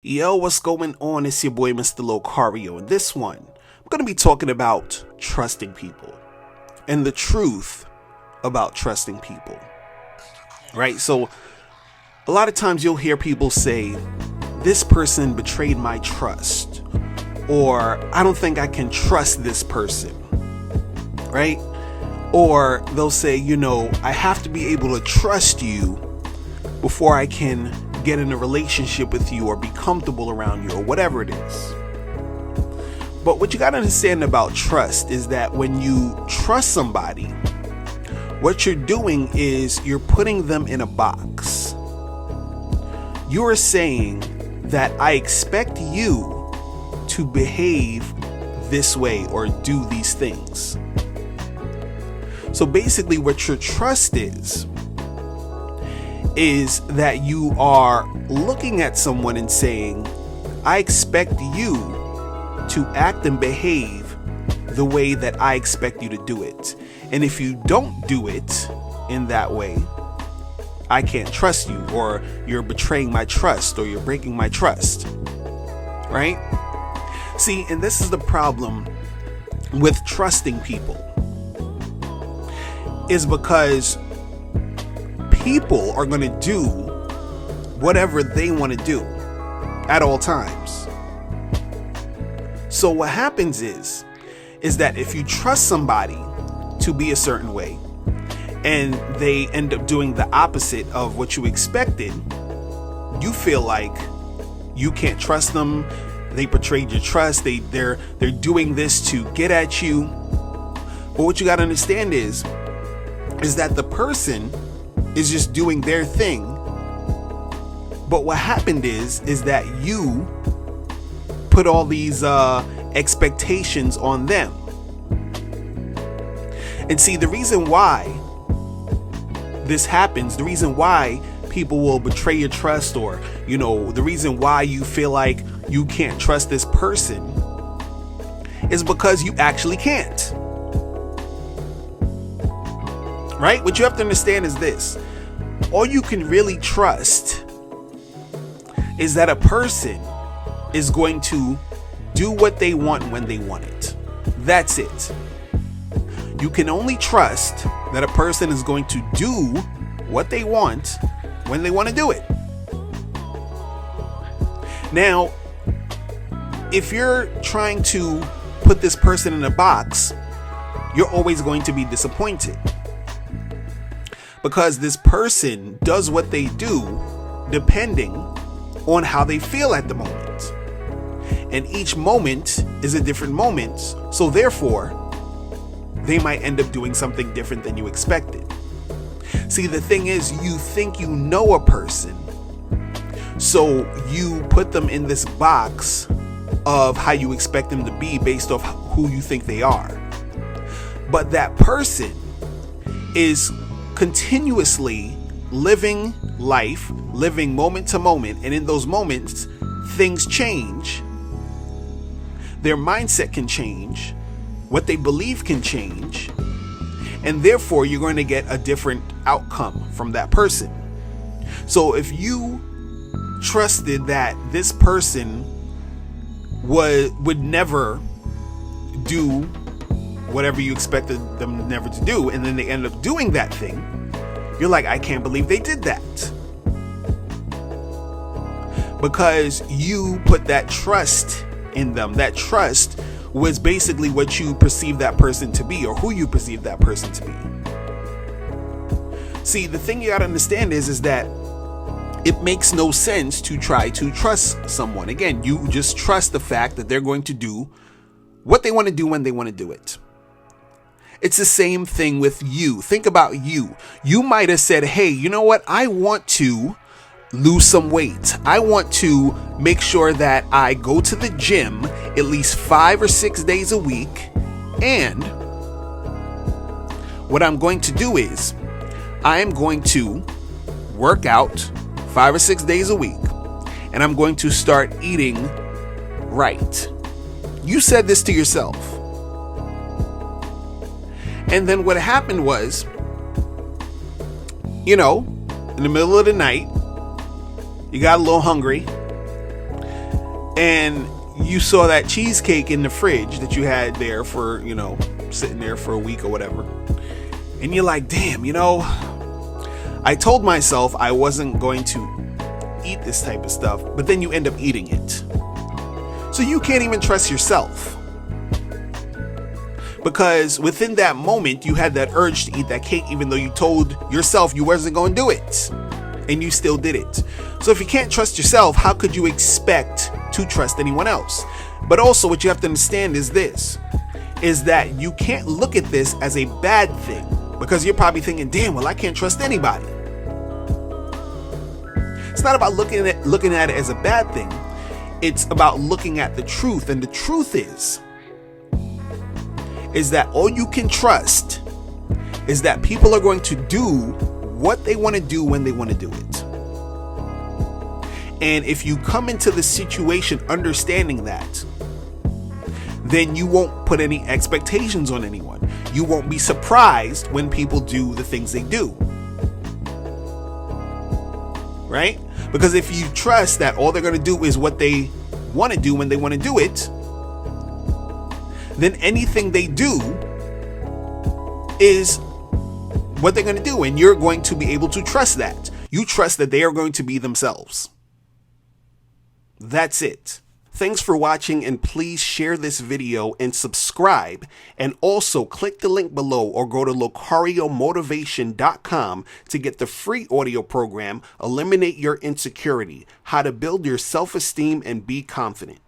Yo, what's going on? It's your boy, Mr. Locario. In this one, I'm going to be talking about trusting people and the truth about trusting people. Right? So, a lot of times you'll hear people say, this person betrayed my trust, or I don't think I can trust this person. Right? Or they'll say, I have to be able to trust you before I can get in a relationship with you or be comfortable around you or whatever it is. But what you got to understand about trust is that when you trust somebody, what you're doing is you're putting them in a box. You're saying that I expect you to behave this way or do these things. So basically what your trust is that you are looking at someone and saying, I expect you to act and behave the way that I expect you to do it. And if you don't do it in that way, I can't trust you, or you're betraying my trust, or you're breaking my trust. Right? See, and this is the problem with trusting people, is because people are going to do whatever they want to do at all times. So what happens is that if you trust somebody to be a certain way and they end up doing the opposite of what you expected, you feel like you can't trust them. They betrayed your trust. They're doing this to get at you. But what you got to understand is that the person is just doing their thing. But what happened is that you put all these expectations on them. And see, the reason why this happens, the reason why people will betray your trust, or the reason why you feel like you can't trust this person, is because you actually can't. Right? What you have to understand is this. All you can really trust is that a person is going to do what they want when they want it. That's it. You can only trust that a person is going to do what they want when they want to do it. Now, if you're trying to put this person in a box, you're always going to be disappointed. Because this person does what they do depending on how they feel at the moment. And each moment is a different moment. So therefore, they might end up doing something different than you expected. See, the thing is, you think you know a person, so you put them in this box of how you expect them to be based off who you think they are. But that person is continuously living life, living moment to moment, and in those moments things change. Their mindset can change, what they believe can change, and therefore you're going to get a different outcome from that person. So if you trusted that this person would never do whatever you expected them never to do, and then they end up doing that thing, you're like, I can't believe they did that. Because you put that trust in them. That trust was basically what you perceive that person to be, or who you perceive that person to be. See, the thing you gotta understand is that it makes no sense to try to trust someone. Again, you just trust the fact that they're going to do what they want to do when they want to do it. It's the same thing with you. Think about you. You might have said, hey, you know what? I want to lose some weight. I want to make sure that I go to the gym at least 5 or 6 days a week. And what I'm going to do is I am going to work out 5 or 6 days a week. And I'm going to start eating right. You said this to yourself. And then what happened was, in the middle of the night, you got a little hungry. and you saw that cheesecake in the fridge that you had there for, sitting there for a week or whatever. And you're like, damn, I told myself I wasn't going to eat this type of stuff, but then you end up eating it. So you can't even trust yourself. Because within that moment, you had that urge to eat that cake, even though you told yourself you wasn't going to do it. And you still did it. So if you can't trust yourself, how could you expect to trust anyone else? But also what you have to understand is this, is that you can't look at this as a bad thing, because you're probably thinking, damn, well, I can't trust anybody. It's not about looking at it as a bad thing. It's about looking at the truth. And the truth is that all you can trust is that people are going to do what they want to do when they want to do it. And if you come into the situation understanding that, then you won't put any expectations on anyone. You won't be surprised when people do the things they do. Right? Because if you trust that all they're going to do is what they want to do when they want to do it, then anything they do is what they're going to do. And you're going to be able to trust that. You trust that they are going to be themselves. That's it. Thanks for watching, and please share this video and subscribe, and also click the link below or go to LocarioMotivation.com to get the free audio program, Eliminate Your Insecurity, How to Build Your Self-Esteem and Be Confident.